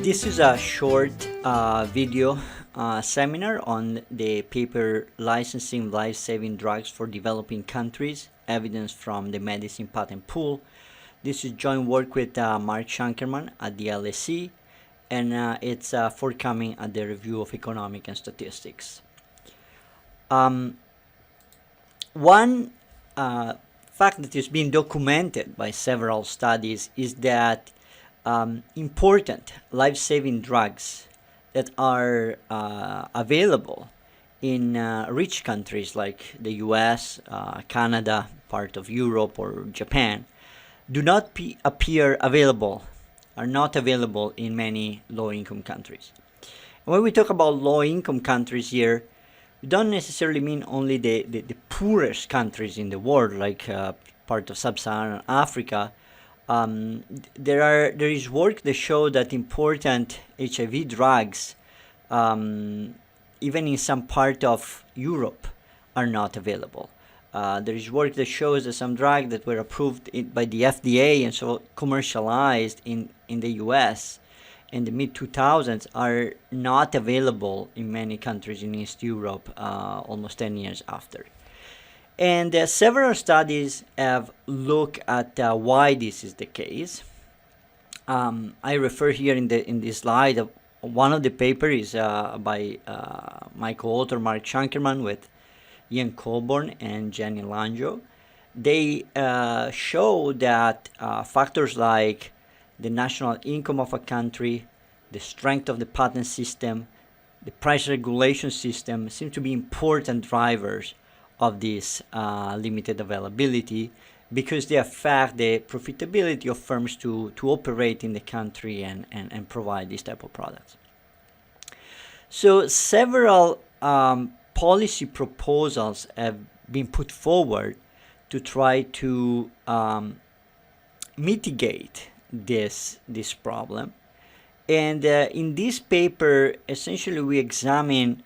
This is a short video seminar on the paper Licensing Life-Saving Drugs for Developing Countries, Evidence from the Medicine Patent Pool. This is joint work with Mark Schankerman at the LSE, and it's forthcoming at the Review of Economic and Statistics. One fact that has been documented by several studies is that important life-saving drugs that are available in rich countries like the US, Canada, part of Europe, or Japan do not are not available in many low-income countries. When we talk about low-income countries here, we don't necessarily mean only the poorest countries in the world, like part of sub-Saharan Africa. There is work that show that important HIV drugs, even in some part of Europe, are not available. There is work that shows that some drugs that were approved by the FDA and so commercialized in the US in the mid-2000s are not available in many countries in East Europe almost 10 years after. And several studies have looked at why this is the case. I refer here in this slide. One of the papers is by my co-author Mark Schankerman with Ian Colborne and Jenny Langeau. They show that factors like the national income of a country, the strength of the patent system, the price regulation system seem to be important drivers of this limited availability, because they affect the profitability of firms to operate in the country and provide these type of products. So several policy proposals have been put forward to try to mitigate this problem. And in this paper, essentially we examine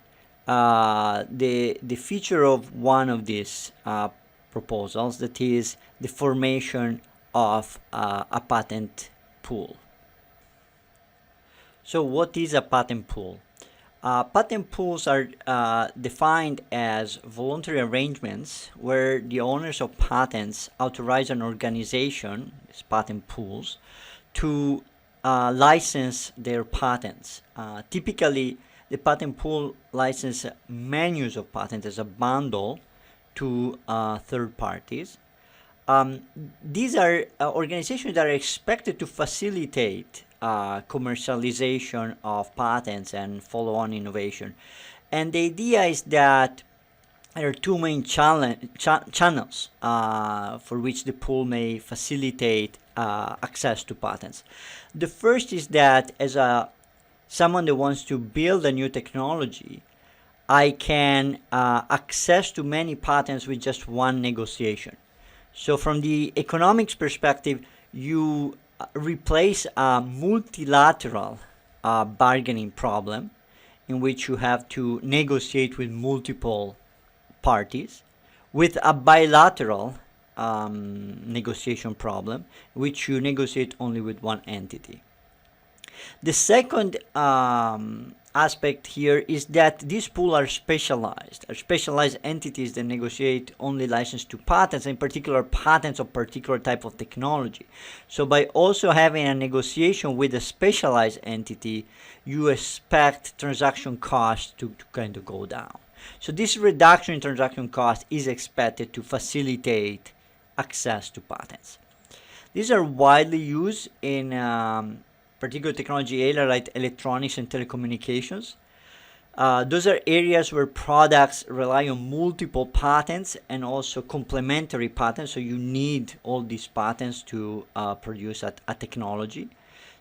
the feature of one of these proposals, that is the formation of a patent pool. So what is a patent pool? Patent pools are defined as voluntary arrangements where the owners of patents authorize an organization, these patent pools, to license their patents. Typically, the patent pool license menus of patents as a bundle to third parties. These are organizations that are expected to facilitate commercialization of patents and follow-on innovation. And the idea is that there are two main channels for which the pool may facilitate access to patents. The first is that as someone that wants to build a new technology, I can access to many patents with just one negotiation. So from the economics perspective, you replace a multilateral bargaining problem in which you have to negotiate with multiple parties with a bilateral negotiation problem, which you negotiate only with one entity. The second aspect here is that these pools are specialized entities that negotiate only license to patents, in particular patents of particular type of technology. So by also having a negotiation with a specialized entity, you expect transaction costs to kind of go down. So this reduction in transaction cost is expected to facilitate access to patents. These are widely used in particular technology area like electronics and telecommunications. Those are areas where products rely on multiple patents and also complementary patents. So you need all these patents to produce a technology.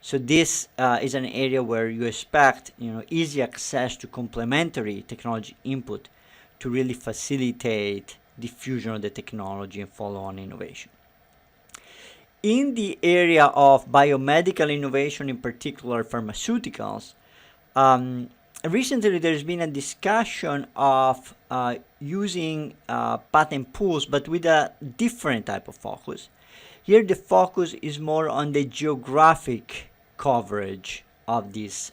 So this is an area where you expect easy access to complementary technology input to really facilitate diffusion of the technology and follow-on innovation. In the area of biomedical innovation, in particular pharmaceuticals, recently there's been a discussion of using patent pools, but with a different type of focus. Here the focus is more on the geographic coverage of these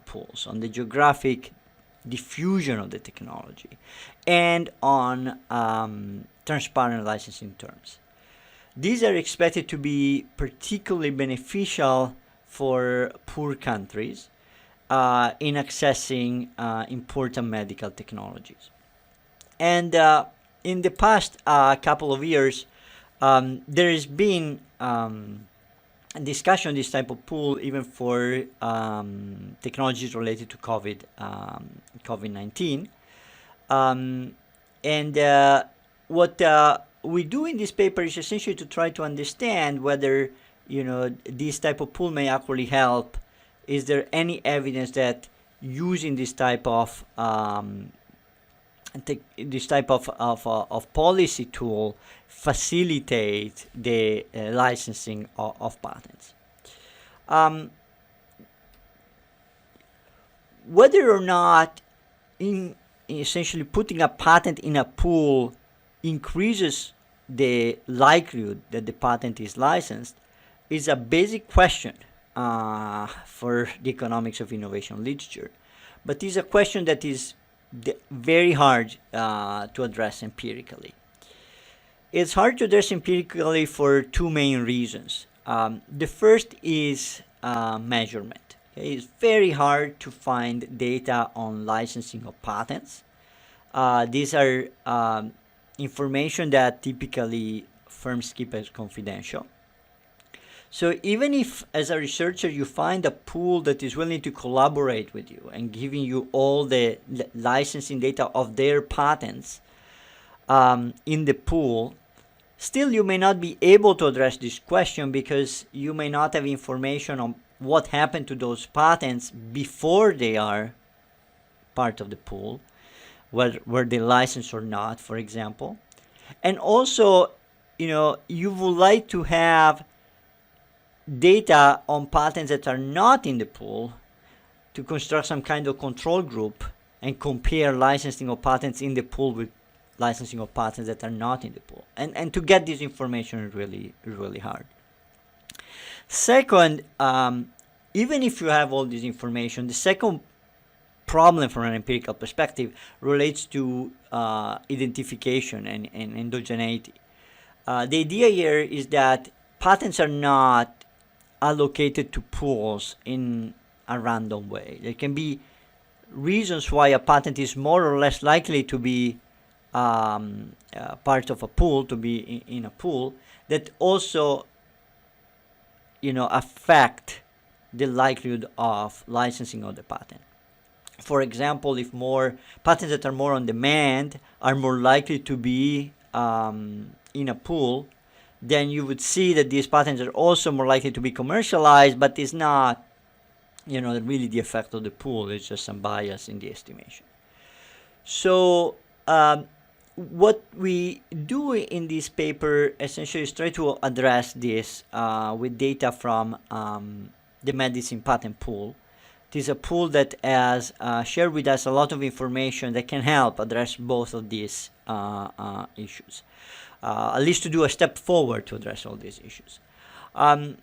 pools, on the geographic diffusion of the technology, and on transparent licensing terms. These are expected to be particularly beneficial for poor countries in accessing important medical technologies. And in the past couple of years, there has been discussion on this type of pool even for technologies related to COVID-19. And what we do in this paper is essentially to try to understand whether this type of pool may actually help. Is there any evidence that using this type of policy tool facilitate the licensing of patents? Whether or not essentially putting a patent in a pool increases the likelihood that the patent is licensed is a basic question for the economics of innovation literature, but is a question that is very hard to address empirically. It's hard to address empirically for two main reasons. The first is measurement. Okay? It's very hard to find data on licensing of patents. These are information that typically firms keep as confidential. So even if, as a researcher, you find a pool that is willing to collaborate with you and giving you all the licensing data of their patents in the pool, still you may not be able to address this question because you may not have information on what happened to those patents before they are part of the pool, were they licensed or not, for example. And also, you would like to have data on patents that are not in the pool to construct some kind of control group and compare licensing of patents in the pool with licensing of patents that are not in the pool. And to get this information is really hard. Second, even if you have all this information, the second problem from an empirical perspective relates to identification and endogeneity. The idea here is that patents are not allocated to pools in a random way. There can be reasons why a patent is more or less likely to be part of a pool, to be in a pool, that also affect the likelihood of licensing of the patent. For example, if more patents that are more on demand are more likely to be in a pool, then you would see that these patents are also more likely to be commercialized, but it's not, really the effect of the pool. It's just some bias in the estimation. So what we do in this paper essentially is try to address this with data from the medicine patent pool. It is a pool that has shared with us a lot of information that can help address both of these issues. At least to do a step forward to address all these issues. I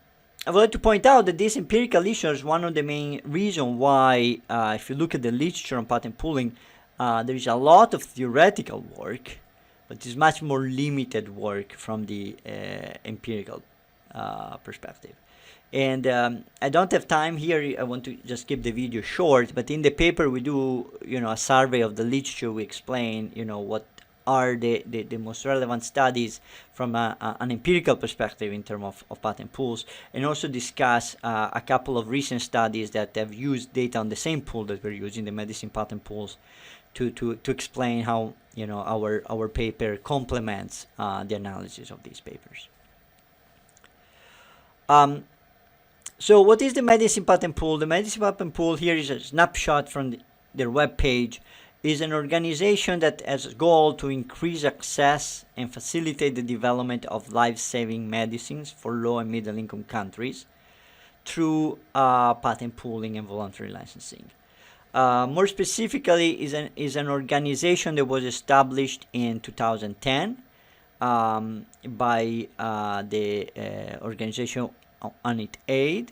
would like to point out that this empirical issue is one of the main reasons why, if you look at the literature on patent pooling, there is a lot of theoretical work, but it's much more limited work from the empirical perspective. And I don't have time here. I want to just keep the video short, but in the paper we do, a survey of the literature. We explain, what are the most relevant studies from an empirical perspective in terms of patent pools, and also discuss a couple of recent studies that have used data on the same pool that we're using, the medicine patent pools, to explain how our paper complements the analysis of these papers. So what is the medicine patent pool? The medicine patent pool here is a snapshot from their web page. Is an organization that has a goal to increase access and facilitate the development of life-saving medicines for low and middle-income countries through patent pooling and voluntary licensing. More specifically, is an organization that was established in 2010 by the organization Untitled.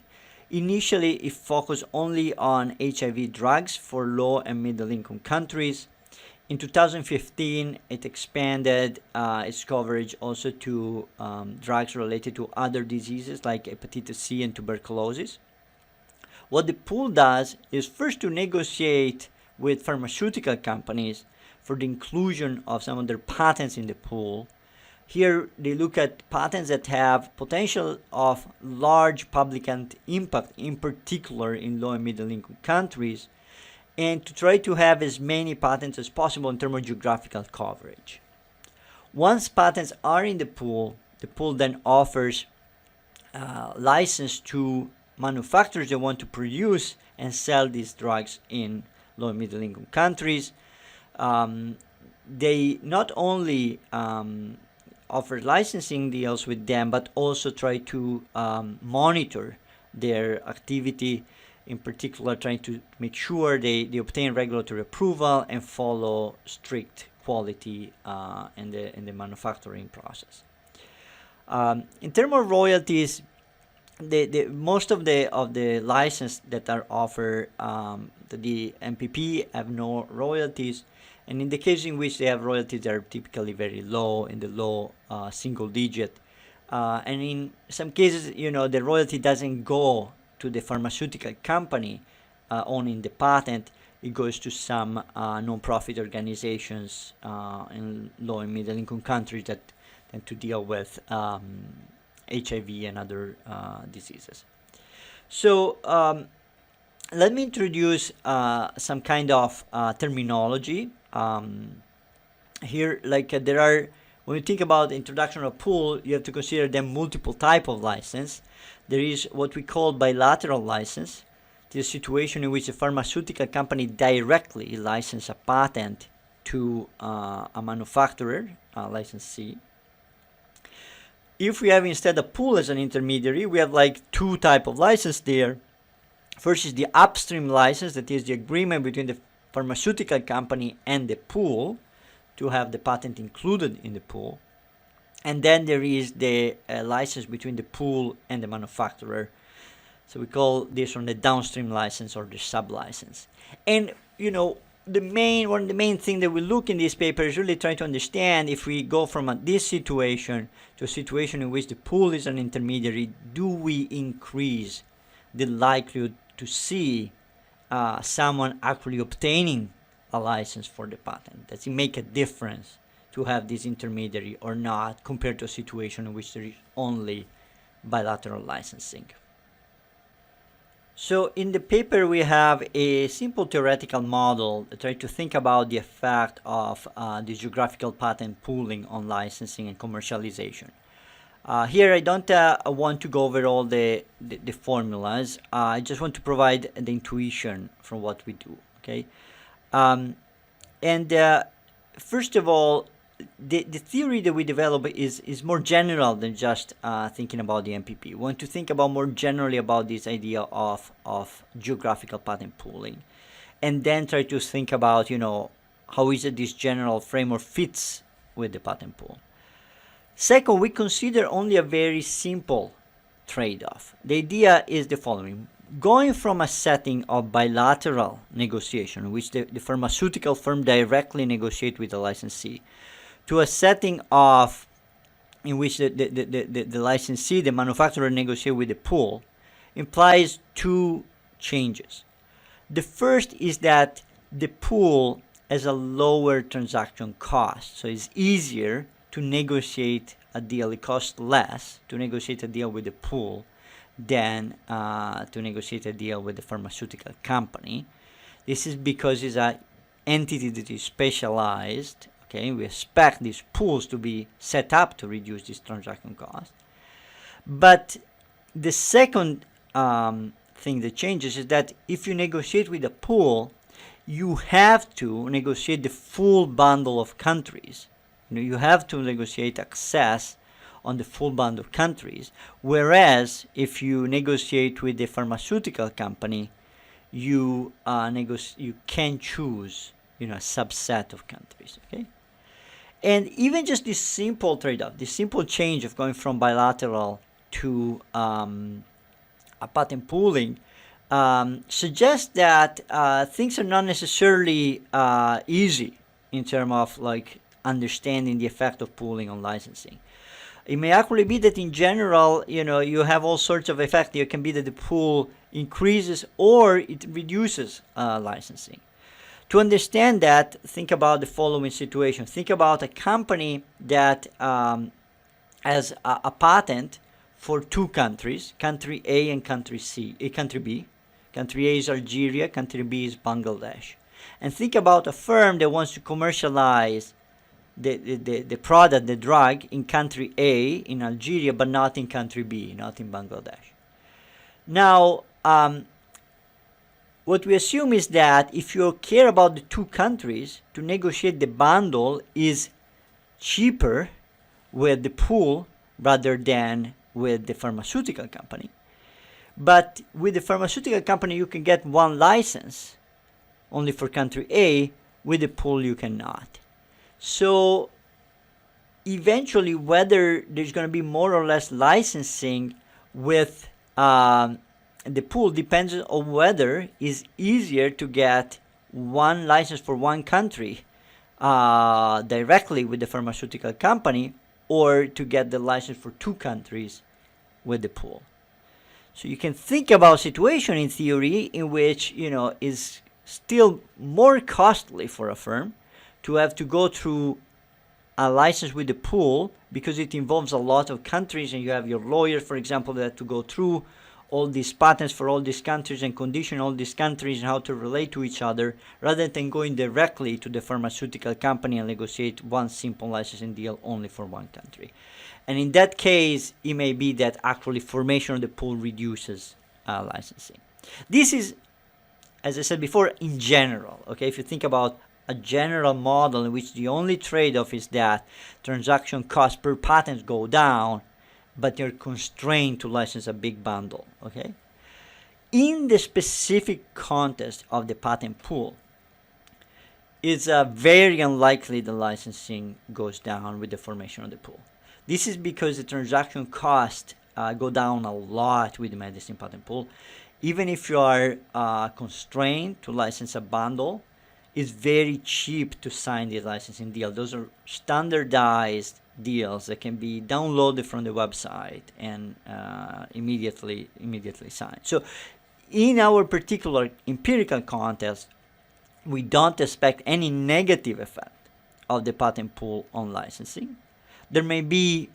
Initially, it focused only on HIV drugs for low and middle income countries. In 2015, it expanded its coverage also to drugs related to other diseases like hepatitis C and tuberculosis. What the pool does is first to negotiate with pharmaceutical companies for the inclusion of some of their patents in the pool. Here they look at patents that have potential of large public health impact, in particular in low and middle income countries, and to try to have as many patents as possible in terms of geographical coverage. Once patents are in the pool then offers license to manufacturers that want to produce and sell these drugs in low and middle income countries. They not only offer licensing deals with them, but also try to monitor their activity, in particular trying to make sure they obtain regulatory approval and follow strict quality in the manufacturing process. In terms of royalties, the most of the license that are offered to the MPP have no royalties, and in the case in which they have royalties, they are typically very low, in the low single digit, and in some cases, the royalty doesn't go to the pharmaceutical company owning the patent. It goes to some non-profit organizations in low and middle income countries that tend to deal with HIV and other diseases. So let me introduce some kind of terminology. Here, there are, when you think about the introduction of a pool, you have to consider them multiple type of license. There is what we call bilateral license, the situation in which a pharmaceutical company directly licenses a patent to a manufacturer, licensee. If we have instead a pool as an intermediary, we have two type of license there. First is the upstream license, that is the agreement between the pharmaceutical company and the pool to have the patent included in the pool. And then there is the license between the pool and the manufacturer. So we call this one the downstream license or the sub-license. And, one of the main things that we look in this paper is really trying to understand if we go from this situation to a situation in which the pool is an intermediary, do we increase the likelihood to see someone actually obtaining a license for the patent? Does it make a difference to have this intermediary or not compared to a situation in which there is only bilateral licensing? So in the paper we have a simple theoretical model that tries to think about the effect of the geographical patent pooling on licensing and commercialization. Here I don't want to go over all the formulas. I just want to provide the intuition from what we do. Okay, first of all, the theory that we develop is more general than just thinking about the MPP. We want to think about more generally about this idea of geographical patent pooling, and then try to think about how is it this general framework fits with the patent pool. Second, we consider only a very simple trade-off. The idea is the following. Going from a setting of bilateral negotiation, in which the pharmaceutical firm directly negotiates with the licensee, to a setting in which the licensee, the manufacturer, negotiate with the pool, implies two changes. The first is that the pool has a lower transaction cost, so it's easier to negotiate a deal. It costs less to negotiate a deal with the pool than to negotiate a deal with the pharmaceutical company. This is because it's an entity that is specialized. Okay, we expect these pools to be set up to reduce this transaction cost. But the second thing that changes is that if you negotiate with a pool, you have to negotiate the full bundle of countries. You have to negotiate access on the full bundle of countries. Whereas if you negotiate with the pharmaceutical company, you can choose a subset of countries. Okay. And even just this simple trade-off, this simple change of going from bilateral to patent pooling, suggests that things are not necessarily easy in terms of like understanding the effect of pooling on licensing. It may actually be that in general, you have all sorts of effects. It can be that the pool increases or it reduces licensing. To understand that, think about the following situation. Think about a company that has a patent for two countries, country A and country B. Country A is Algeria, country B is Bangladesh. And think about a firm that wants to commercialize the product, the drug, in country A, in Algeria, but not in country B, not in Bangladesh. Now, what we assume is that if you care about the two countries, to negotiate the bundle is cheaper with the pool rather than with the pharmaceutical company. But with the pharmaceutical company, you can get one license only for country A. With the pool, you cannot. So eventually, whether there's going to be more or less licensing with the pool depends on whether it's easier to get one license for one country directly with the pharmaceutical company, or to get the license for two countries with the pool. So you can think about a situation in theory in which is still more costly for a firm to have to go through a license with the pool, because it involves a lot of countries, and you have your lawyer, for example, that have to go through all these patents for all these countries and condition all these countries and how to relate to each other, rather than going directly to the pharmaceutical company and negotiate one simple licensing deal only for one country. And in that case, it may be that actually formation of the pool reduces licensing. This is, as I said before, in general. Okay, if you think about a general model in which the only trade-off is that transaction costs per patent go down, but you're constrained to license a big bundle. Okay, in the specific context of the patent pool, it's very unlikely the licensing goes down with the formation of the pool. This is because the transaction costs go down a lot with the medicine patent pool. Even if you are constrained to license a bundle, it's very cheap to sign the licensing deal. Those are standardized deals that can be downloaded from the website and immediately signed. So in our particular empirical context, we don't expect any negative effect of the patent pool on licensing. There may be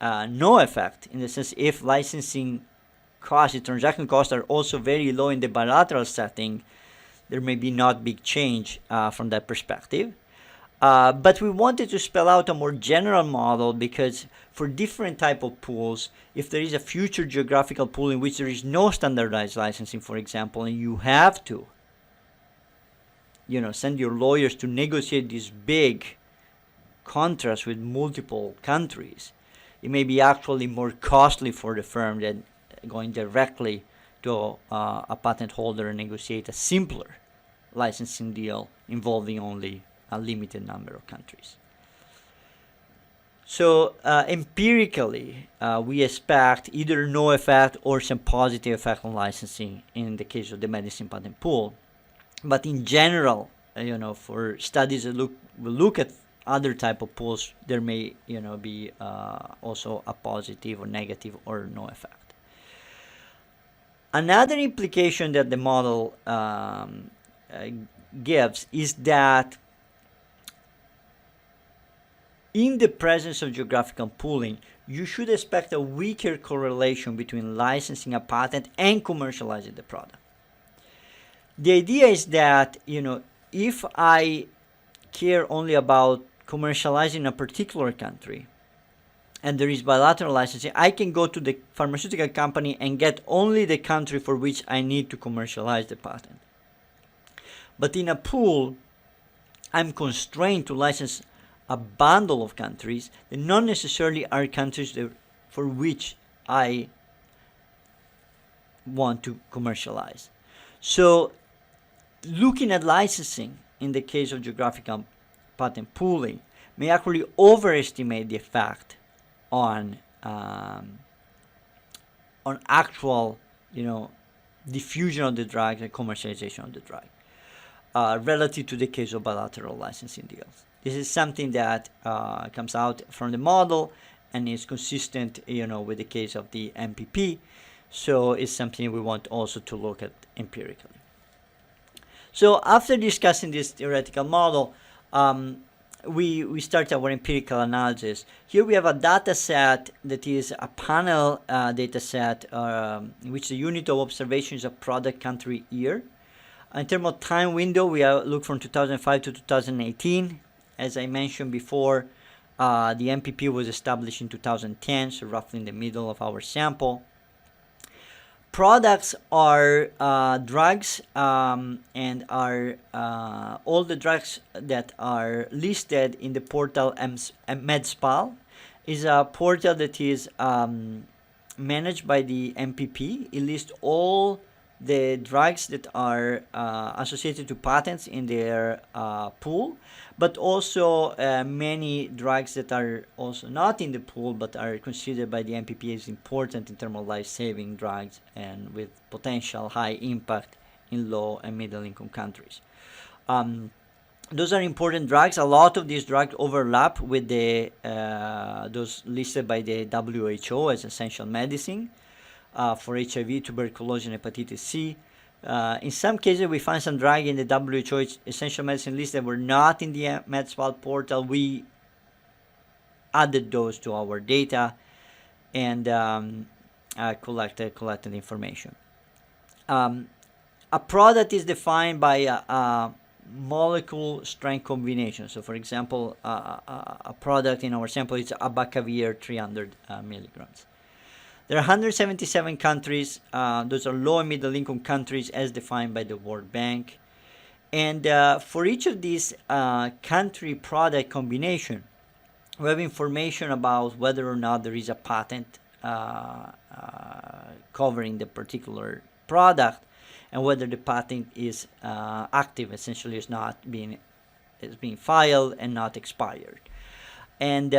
no effect, in the sense if licensing costs, the transaction costs are also very low in the bilateral setting, there may be not big change from that perspective. But we wanted to spell out a more general model, because for different type of pools, if there is a future geographical pool in which there is no standardized licensing, for example, and you have to send your lawyers to negotiate these big contracts with multiple countries, it may be actually more costly for the firm than going directly to a patent holder and negotiate a simpler licensing deal involving only a limited number of countries. So empirically, we expect either no effect or some positive effect on licensing in the case of the medicine patent pool. But in general, for studies that will look at other type of pools, there may be also a positive or negative or no effect. Another implication that the model gives is that in the presence of geographical pooling, you should expect a weaker correlation between licensing a patent and commercializing the product. The idea is that, if I care only about commercializing a particular country and there is bilateral licensing, I can go to the pharmaceutical company and get only the country for which I need to commercialize the patent. But in a pool, I'm constrained to license a bundle of countries that not necessarily are countries for which I want to commercialize. So looking at licensing in the case of geographical patent pooling may actually overestimate the effect on actual diffusion of the drug and commercialization of the drug, relative to the case of bilateral licensing deals. This is something that comes out from the model and is consistent, with the case of the MPP. So it's something we want also to look at empirically. So after discussing this theoretical model, we start our empirical analysis. Here we have a data set that is a panel data set, which the unit of observation is a product country year. In terms of time window, we look from 2005 to 2018. As I mentioned before, the MPP was established in 2010, so roughly in the middle of our sample. Products are drugs, and are all the drugs that are listed in the portal MedSpal. Is a portal that is managed by the MPP. It lists all the drugs that are associated to patents in their pool, but also many drugs that are also not in the pool but are considered by the MPP as important in terms of life-saving drugs and with potential high impact in low and middle-income countries. Those are important drugs. A lot of these drugs overlap with the those listed by the WHO as essential medicine for HIV, tuberculosis, and hepatitis C. In some cases, we find some drug in the WHO essential medicine list that were not in the MedSpal portal. We added those to our data and collected information. A product is defined by a molecule strength combination. So, for example, a product in our sample is abacavir 300 milligrams. There are 177 countries. Those are low and middle income countries as defined by the World Bank. And for each of these country product combination, we have information about whether or not there is a patent covering the particular product and whether the patent is active, essentially is being filed and not expired. And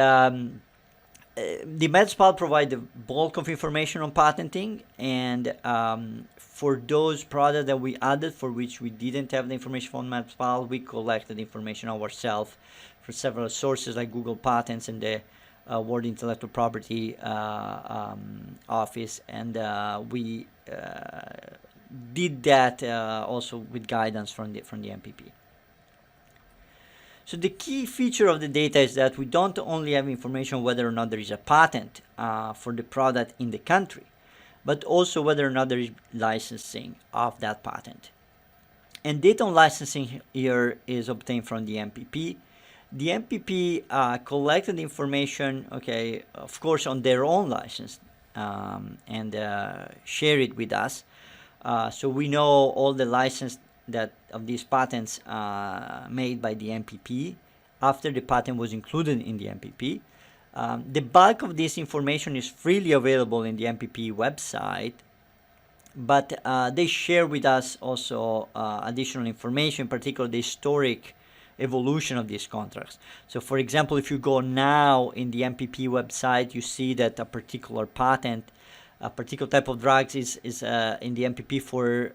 the MedSpal provide the bulk of information on patenting, and for those products that we added for which we didn't have the information from MedSpal, we collected information ourselves from several sources like Google Patents and the World Intellectual Property Office, and we did that also with guidance from the MPP. So the key feature of the data is that we don't only have information whether or not there is a patent for the product in the country, but also whether or not there is licensing of that patent. And data on licensing here is obtained from the MPP. The MPP collected information, of course, on their own license and share it with us. So we know all the license that of these patents made by the MPP after the patent was included in the MPP. The bulk of this information is freely available in the MPP website, but they share with us also additional information, particularly the historic evolution of these contracts. So for example, if you go now in the MPP website, you see that a particular patent, a particular type of drugs is in the MPP for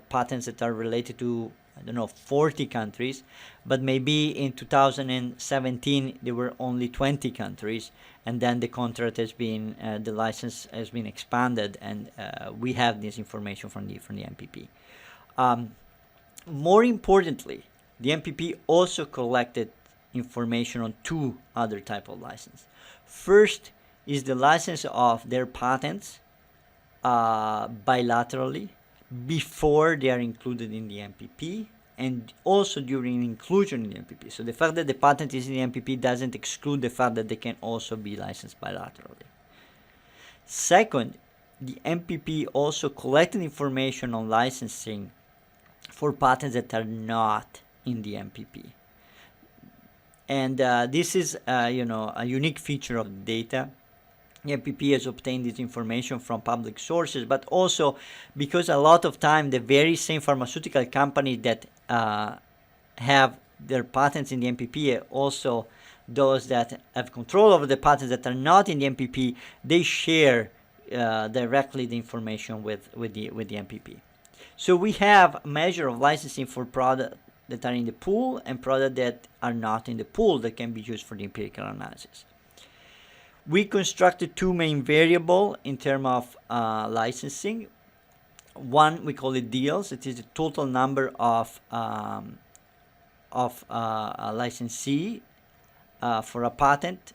patents that are related to, 40 countries, but maybe in 2017 there were only 20 countries, and then the contract has been, the license has been expanded, and we have this information from the MPP. More importantly, the MPP also collected information on two other type of license. First is the license of their patents bilaterally before they are included in the MPP and also during inclusion in the MPP. So the fact that the patent is in the MPP doesn't exclude the fact that they can also be licensed bilaterally. Second, the MPP also collected information on licensing for patents that are not in the MPP. And this is a unique feature of the data. The MPP has obtained this information from public sources, but also because a lot of time the very same pharmaceutical companies that have their patents in the MPP, also those that have control over the patents that are not in the MPP, they share directly the information with the MPP. So we have a measure of licensing for products that are in the pool and products that are not in the pool that can be used for the empirical analysis. We constructed two main variables in terms of licensing. One, we call it deals. It is the total number of a licensee for a patent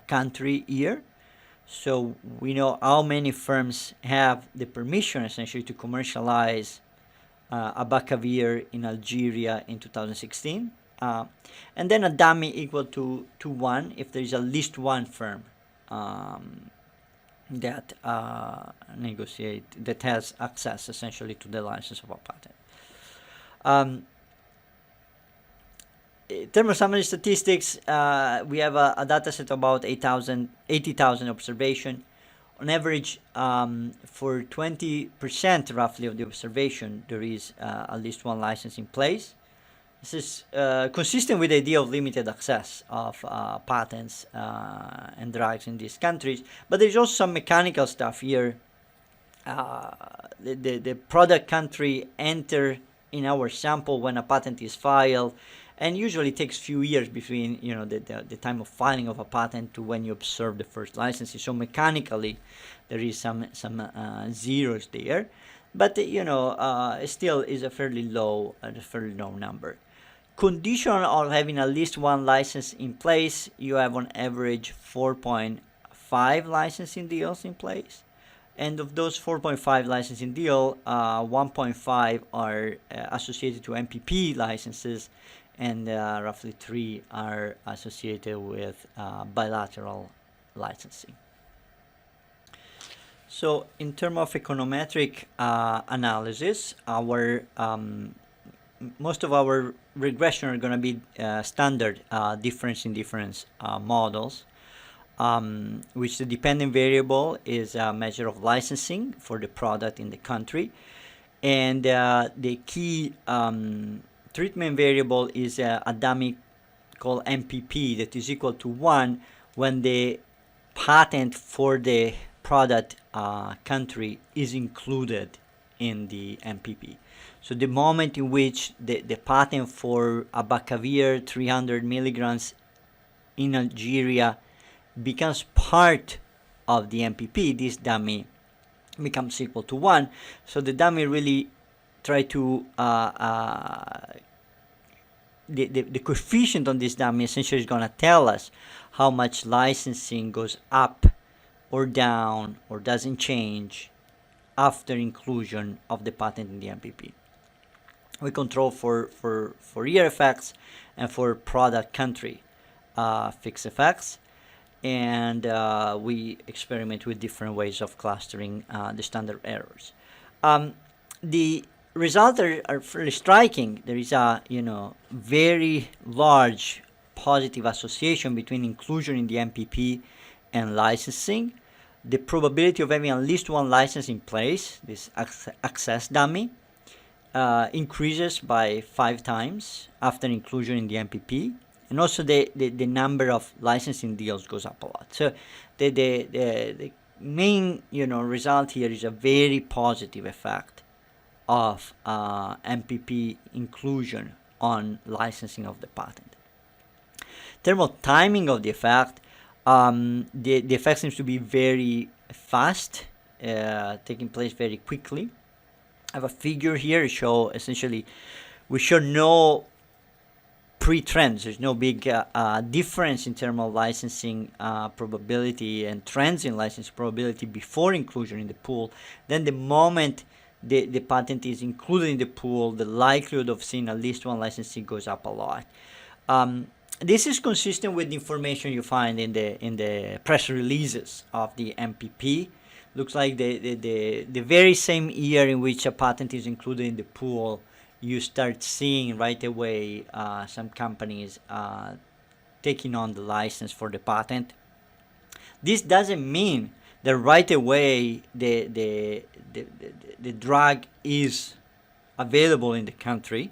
country year. So we know how many firms have the permission essentially to commercialize abacavir in Algeria in 2016. And then a dummy equal to 1 if there is at least one firm that that has access essentially to the license of a patent. In terms of summary statistics, we have a data set of about 80,000 observation. On average, for 20% roughly of the observation, there is at least one license in place. This is consistent with the idea of limited access of patents and drugs in these countries. But there's also some mechanical stuff here. The product country enter in our sample when a patent is filed, and usually it takes few years between the time of filing of a patent to when you observe the first licensing. So mechanically, there is some zeros there, but still is a fairly low number. Condition of having at least one license in place, you have on average 4.5 licensing deals in place. And of those 4.5 licensing deal, 1.5 are associated to MPP licenses, and roughly 3 are associated with bilateral licensing. So in terms of econometric analysis, our most of our regression are going to be standard difference in difference models, which the dependent variable is a measure of licensing for the product in the country, and the key treatment variable is a dummy called MPP that is equal to 1 when the patent for the product country is included in the MPP. So the moment in which the patent for abacavir 300 milligrams in Algeria becomes part of the MPP, this dummy becomes equal to 1. So the dummy really try to the coefficient on this dummy essentially is going to tell us how much licensing goes up or down or doesn't change after inclusion of the patent in the MPP. We control for year effects and for product country fixed effects, and we experiment with different ways of clustering the standard errors. The results are fairly striking. There is a very large positive association between inclusion in the MPP and licensing. The probability of having at least one license in place, this access dummy, increases by 5 times after inclusion in the MPP, and also the number of licensing deals goes up a lot. So the main result here is a very positive effect of MPP inclusion on licensing of the patent. In terms of timing of the effect, the effect seems to be very fast, taking place very quickly. I have a figure here to show essentially we show no pre-trends. There's no big difference in terms of licensing probability and trends in licensing probability before inclusion in the pool. Then the moment the patent is included in the pool, the likelihood of seeing at least one licensee goes up a lot. This is consistent with the information you find in the press releases of the MPP. Looks like the very same year in which a patent is included in the pool, you start seeing right away some companies taking on the license for the patent. This doesn't mean that right away the drug is available in the country.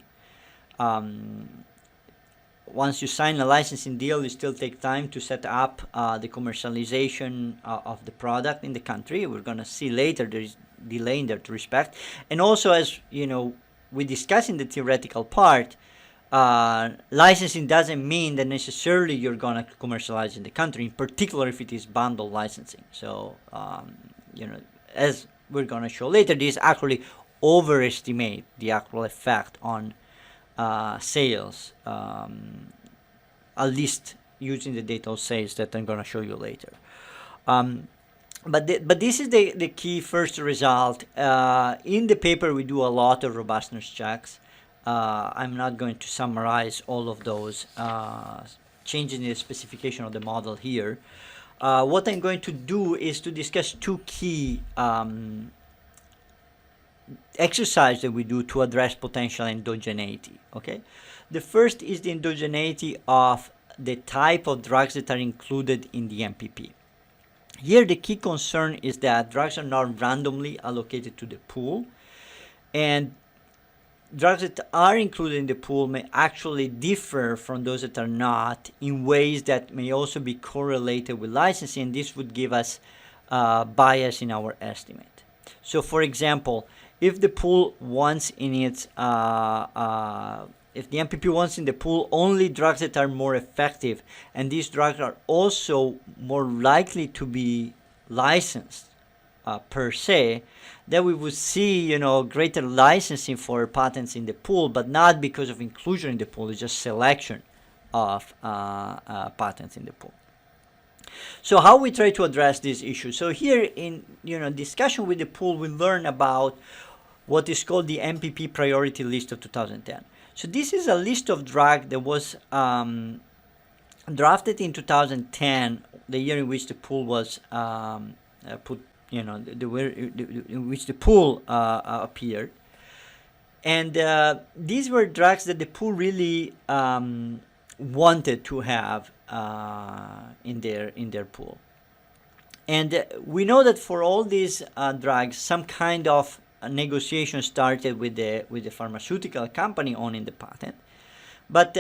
once you sign a licensing deal, it still takes time to set up the commercialization of the product in the country. We're going to see later there's delay in that respect. And also, as we discussed in the theoretical part, licensing doesn't mean that necessarily you're going to commercialize in the country, in particular if it is bundle licensing. So, as we're going to show later, this actually overestimate the actual effect on sales, at least using the data of sales that I'm going to show you later. But this is the key first result. In the paper, we do a lot of robustness checks. I'm not going to summarize all of those, changing the specification of the model here. What I'm going to do is to discuss two key exercise that we do to address potential endogeneity. Okay, the first is the endogeneity of the type of drugs that are included in the MPP. Here the key concern is that drugs are not randomly allocated to the pool, and drugs that are included in the pool may actually differ from those that are not in ways that may also be correlated with licensing. This would give us bias in our estimate. So for example, if the pool wants in its, if the MPP wants in the pool only drugs that are more effective, and these drugs are also more likely to be licensed per se, then we would see, greater licensing for patents in the pool, but not because of inclusion in the pool. It's just selection of patents in the pool. So how we try to address this issue? So here in discussion with the pool, we learn about what is called the MPP priority list of 2010. So this is a list of drugs that was drafted in 2010, the year in which the pool was put, in which the pool appeared. And these were drugs that the pool really wanted to have in their pool. And we know that for all these drugs, some kind of negotiation started with the pharmaceutical company owning the patent, but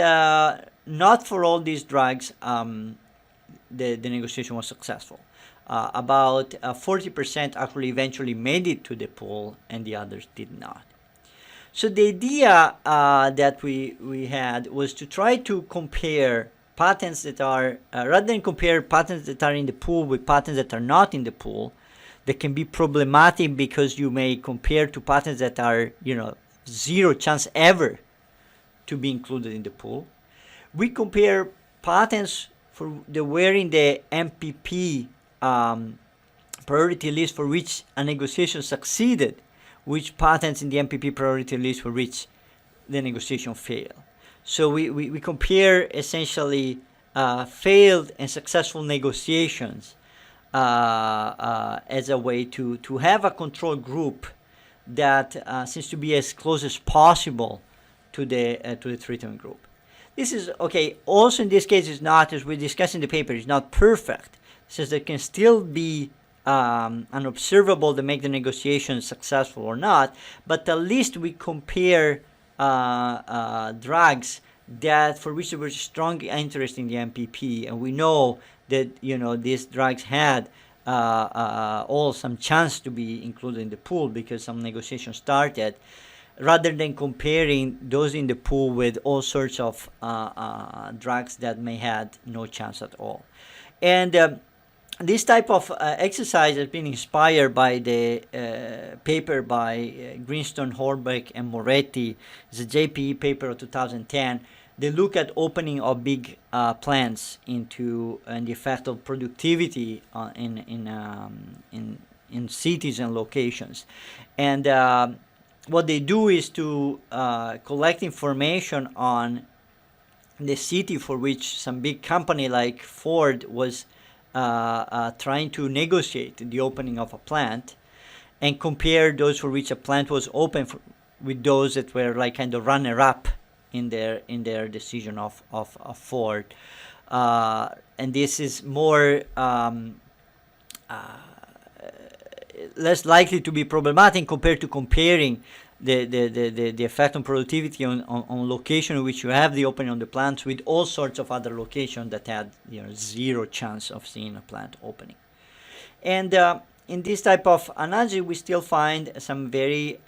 not for all these drugs the negotiation was successful. About 40% actually eventually made it to the pool, and the others did not. So the idea that we had was to try to compare patents that are, rather than compare patents that are in the pool with patents that are not in the pool, that can be problematic because you may compare to patents that are, zero chance ever to be included in the pool. We compare patents that were in the MPP priority list for which a negotiation succeeded, which patents in the MPP priority list for which the negotiation failed. So we compare essentially failed and successful negotiations as a way to have a control group that seems to be as close as possible to the treatment group. This is okay. Also, in this case, it's not, as we discussed in the paper, it's not perfect. Since there can still be unobservable to make the negotiation successful or not, but at least we compare drugs that for which there was strong interest in the MPP, and we know that these drugs had all some chance to be included in the pool because some negotiation started, rather than comparing those in the pool with all sorts of drugs that may had no chance at all. And this type of exercise has been inspired by the paper by Greenstone, Horbeck, and Moretti. It's a JPE paper of 2010. They look at opening of big plants into and the effect of productivity in cities and locations. And what they do is to collect information on the city for which some big company like Ford was trying to negotiate the opening of a plant, and compare those for which a plant was open with those that were like kind of runner-up in their decision of Ford. And this is more less likely to be problematic compared to comparing the effect on productivity on location in which you have the opening on the plants, with all sorts of other locations that had zero chance of seeing a plant opening. And in this type of analysis, we still find some very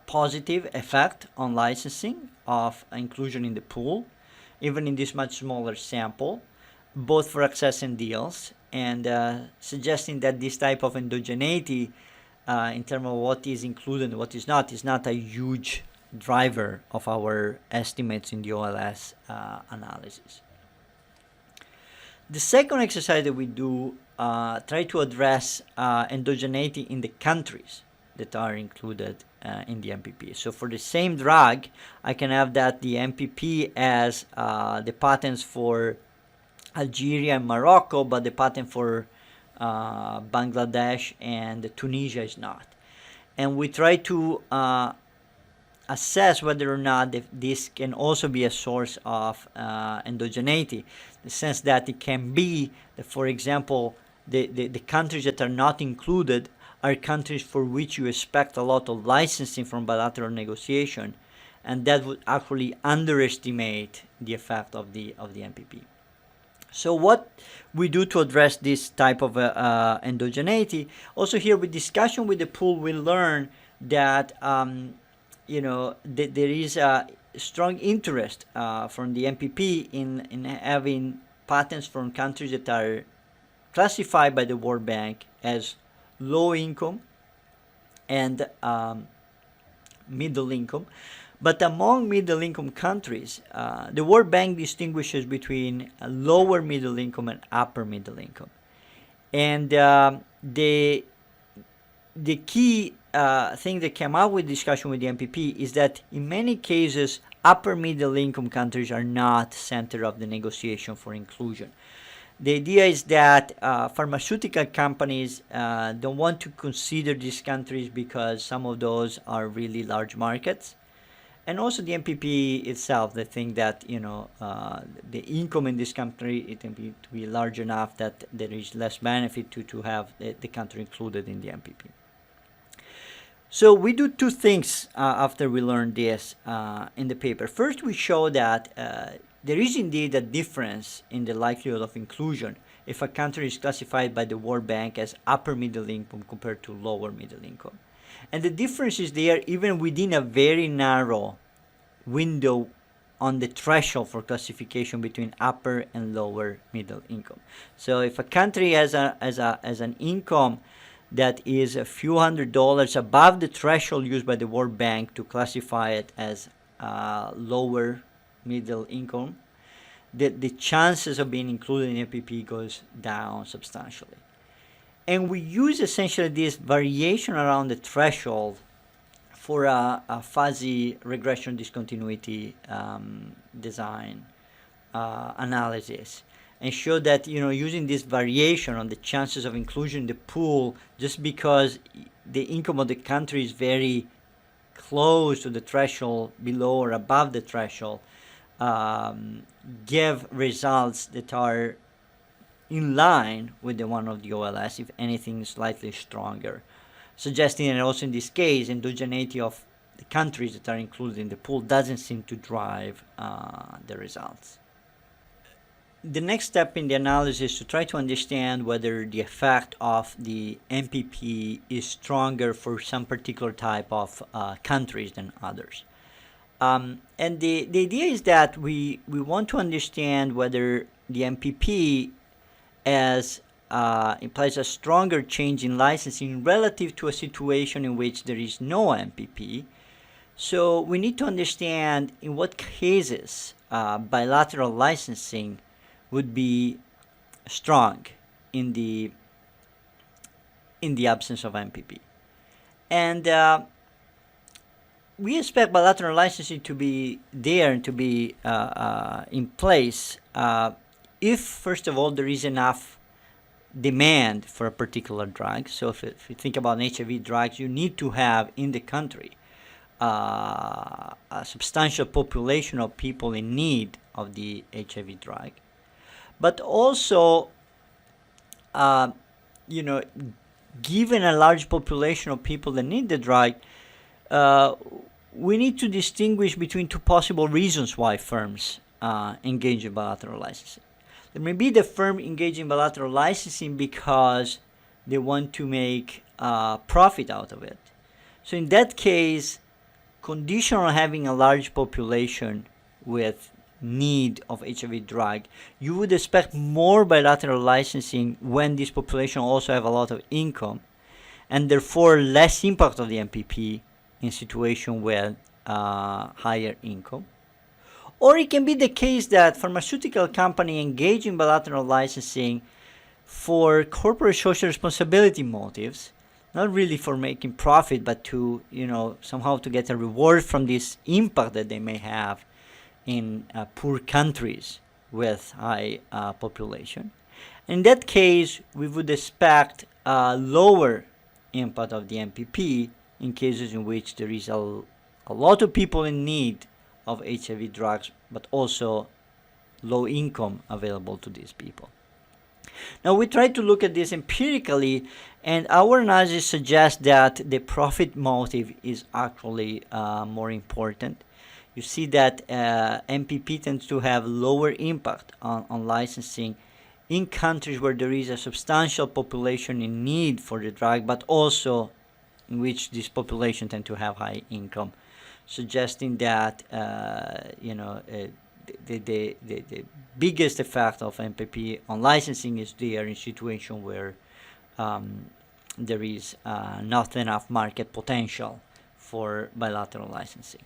positive effect on licensing of inclusion in the pool, even in this much smaller sample, both for access and deals, and suggesting that this type of endogeneity in terms of what is included and what is not a huge driver of our estimates in the OLS analysis. The second exercise that we do try to address endogeneity in the countries that are included in the MPP. So for the same drug, I can have that the MPP as the patents for Algeria and Morocco, but the patent for Bangladesh and Tunisia is not. And we try to assess whether or not this can also be a source of endogeneity, in the sense that it can be that, for example, the countries that are not included are countries for which you expect a lot of licensing from bilateral negotiation, and that would actually underestimate the effect of the MPP. So what we do to address this type of endogeneity, also here with discussion with the pool, we learn that there is a strong interest from the MPP in having patents from countries that are classified by the World Bank as low income and middle income. But among middle income countries, the World Bank distinguishes between lower middle income and upper middle income. And the key thing that came out with discussion with the MPP is that in many cases, upper middle income countries are not center of the negotiation for inclusion. The idea is that pharmaceutical companies don't want to consider these countries because some of those are really large markets. And also the MPP itself, they think that the income in this country, it can be large enough that there is less benefit to have the country included in the MPP. So we do two things after we learn this in the paper. First, we show that there is indeed a difference in the likelihood of inclusion if a country is classified by the World Bank as upper middle income compared to lower middle income. And the difference is there even within a very narrow window on the threshold for classification between upper and lower middle income. So if a country has an income that is a few $100s above the threshold used by the World Bank to classify it as lower middle income, the chances of being included in MPP goes down substantially. And we use essentially this variation around the threshold for a fuzzy regression discontinuity design analysis, and show that using this variation on the chances of inclusion in the pool, just because the income of the country is very close to the threshold, below or above the threshold, give results that are in line with the one of the OLS, if anything slightly stronger, suggesting that also in this case, endogeneity of the countries that are included in the pool doesn't seem to drive the results. The next step in the analysis is to try to understand whether the effect of the MPP is stronger for some particular type of countries than others. And the idea is that we want to understand whether the MPP implies a stronger change in licensing relative to a situation in which there is no MPP. So we need to understand in what cases bilateral licensing would be strong in the absence of MPP. And we expect bilateral licensing to be there and to be in place if, first of all, there is enough demand for a particular drug. So if you think about HIV drugs, you need to have in the country a substantial population of people in need of the HIV drug. But also, given a large population of people that need the drug, uh, we need to distinguish between two possible reasons why firms engage in bilateral licensing. There may be the firm engaging in bilateral licensing because they want to make profit out of it. So in that case, conditional on having a large population with need of HIV drug, you would expect more bilateral licensing when this population also have a lot of income, and therefore less impact of the MPP in situation with higher income. Or it can be the case that pharmaceutical company engage in bilateral licensing for corporate social responsibility motives, not really for making profit, but to somehow to get a reward from this impact that they may have in poor countries with high population. In that case, we would expect lower impact of the MPP in cases in which there is a lot of people in need of HIV drugs, but also low income available to these people. Now, we try to look at this empirically, and our analysis suggests that the profit motive is actually more important. You see that MPP tends to have lower impact on licensing in countries where there is a substantial population in need for the drug, but also in which this population tend to have high income, suggesting that the biggest effect of MPP on licensing is there in situation where there is not enough market potential for bilateral licensing.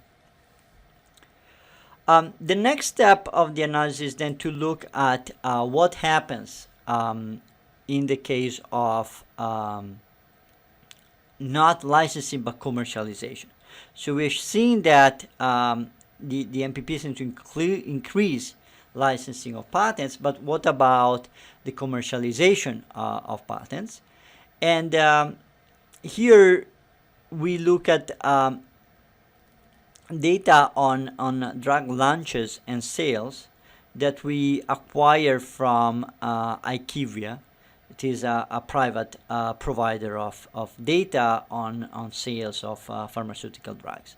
The next step of the analysis is then to look at what happens in the case of not licensing but commercialization. So we're seeing that the MPP seems to increase licensing of patents, but what about the commercialization of patents? And here we look at data on drug launches and sales that we acquire from IQVIA. It is a private provider of data on sales of pharmaceutical drugs.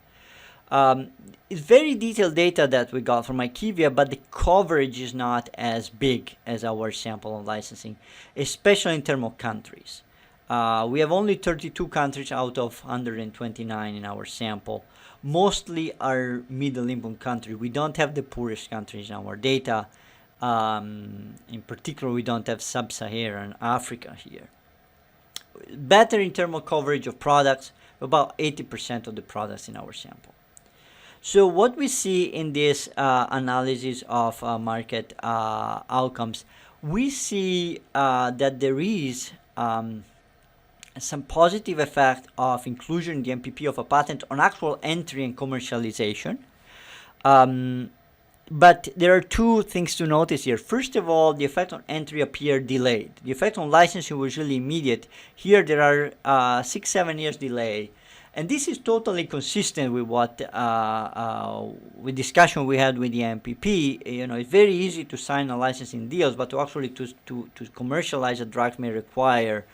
It's very detailed data that we got from IQVIA, but the coverage is not as big as our sample on licensing, especially in terms of countries. We have only 32 countries out of 129 in our sample. Mostly are middle-income countries. We don't have the poorest countries in our data. In particular, we don't have sub-Saharan Africa here. Better in terms of coverage of products, about 80% of the products in our sample. So what we see in this analysis of market outcomes, we see that there is some positive effect of inclusion in the MPP of a patent on actual entry and commercialization. But there are two things to notice here. First of all, the effect on entry appeared delayed. The effect on licensing was really immediate. Here there are 6-7 years delay. And this is totally consistent with what with discussion we had with the MPP. It's very easy to sign a licensing deals, but to actually to commercialize a drug may require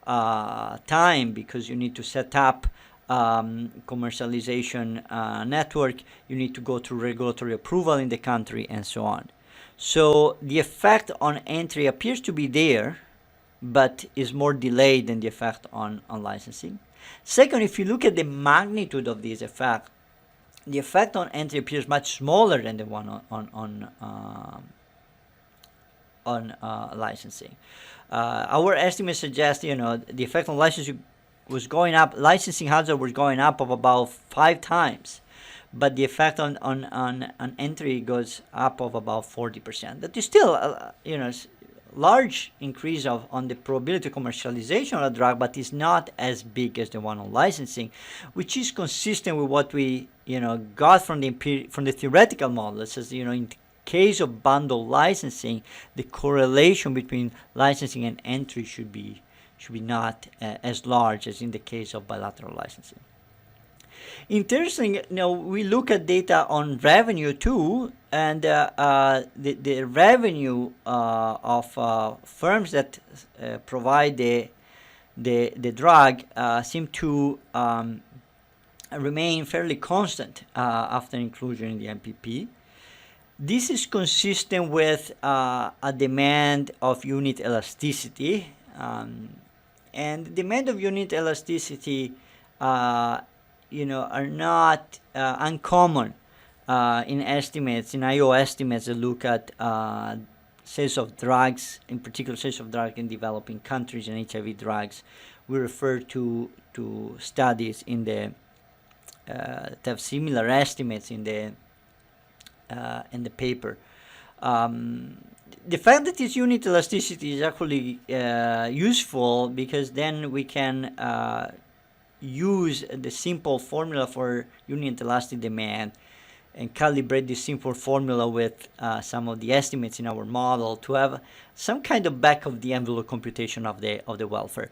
time, because you need to set up commercialization network, you need to go through regulatory approval in the country, and so on. So the effect on entry appears to be there, but is more delayed than the effect on licensing. Second, if you look at the magnitude of this effect, the effect on entry appears much smaller than the one on licensing. Our estimates suggest, the effect on licensing was going up. Licensing hazard was going up of about 5 times, but the effect on entry goes up of about 40%. That is still, large increase on the probability of commercialization of a drug, but is not as big as the one on licensing, which is consistent with what we, got from the theoretical model. It says, in case of bundle licensing, the correlation between licensing and entry should be not as large as in the case of bilateral licensing. Interesting, we look at data on revenue too, and the revenue of firms that provide the drug seem to remain fairly constant after inclusion in the MPP. This is consistent with a demand of unit elasticity, and demand of unit elasticity, are not uncommon in estimates, in IO estimates that look at sales of drugs, in particular sales of drugs in developing countries and HIV drugs. We refer to studies in the that have similar estimates in the paper. The fact that this unit elasticity is actually useful, because then we can use the simple formula for unit elastic demand and calibrate this simple formula with some of the estimates in our model to have some kind of back of the envelope computation of the welfare.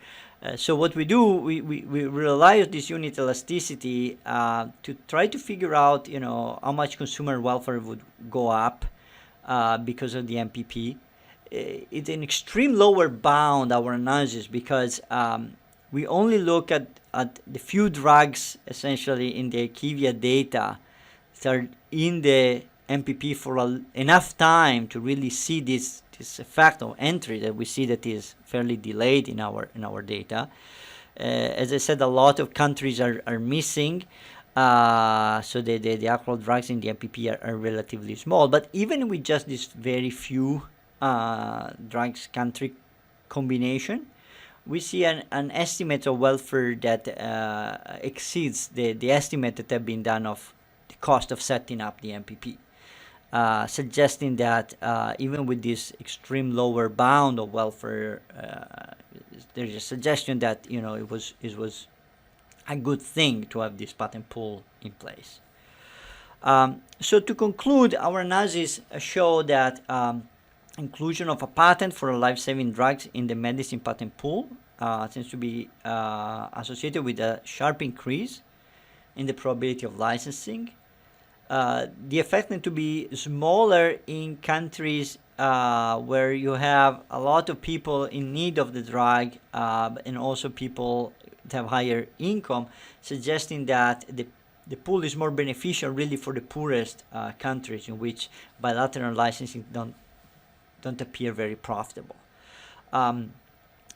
So what we do, we rely on this unit elasticity to try to figure out, how much consumer welfare would go up because of the MPP. It's an extreme lower bound, our analysis, because we only look at the few drugs essentially in the IQVIA data that are in the MPP for enough time to really see this effect of entry that we see that is fairly delayed in our data. As I said, a lot of countries are missing, so the actual drugs in the MPP are relatively small. But even with just this very few drugs country combination, we see an estimate of welfare that exceeds the estimate that have been done of the cost of setting up the MPP. Suggesting that even with this extreme lower bound of welfare, there's a suggestion that it was a good thing to have this patent pool in place. So to conclude, our analysis show that inclusion of a patent for a life-saving drugs in the medicine patent pool seems to be associated with a sharp increase in the probability of licensing. The effect tends to be smaller in countries where you have a lot of people in need of the drug, and also people that have higher income, suggesting that the pool is more beneficial really for the poorest countries, in which bilateral licensing don't appear very profitable.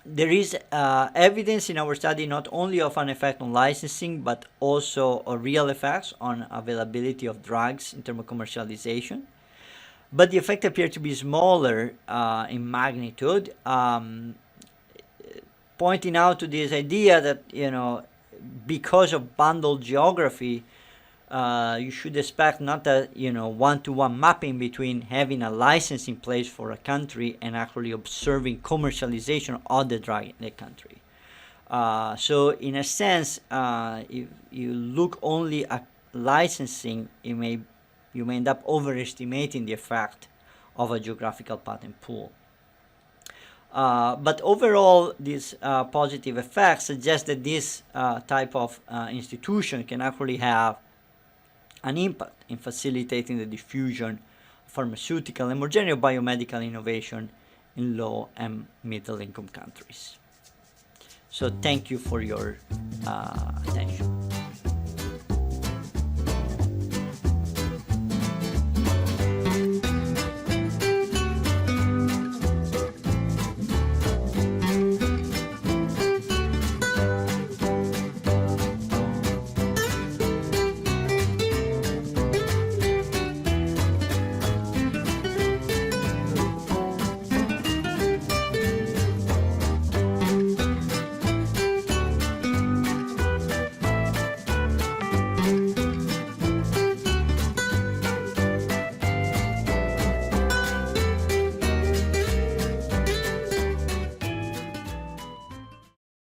There is evidence in our study not only of an effect on licensing, but also of real effects on availability of drugs in terms of commercialization. But the effect appears to be smaller in magnitude, pointing out to this idea that, because of bundled geography, you should expect not a one-to-one mapping between having a license in place for a country and actually observing commercialization of the drug in the country. So in a sense, if you look only at licensing, you may end up overestimating the effect of a geographical patent pool. But overall, this positive effect suggests that this type of institution can actually have an impact in facilitating the diffusion of pharmaceutical and more general biomedical innovation in low and middle income countries. So thank you for your attention.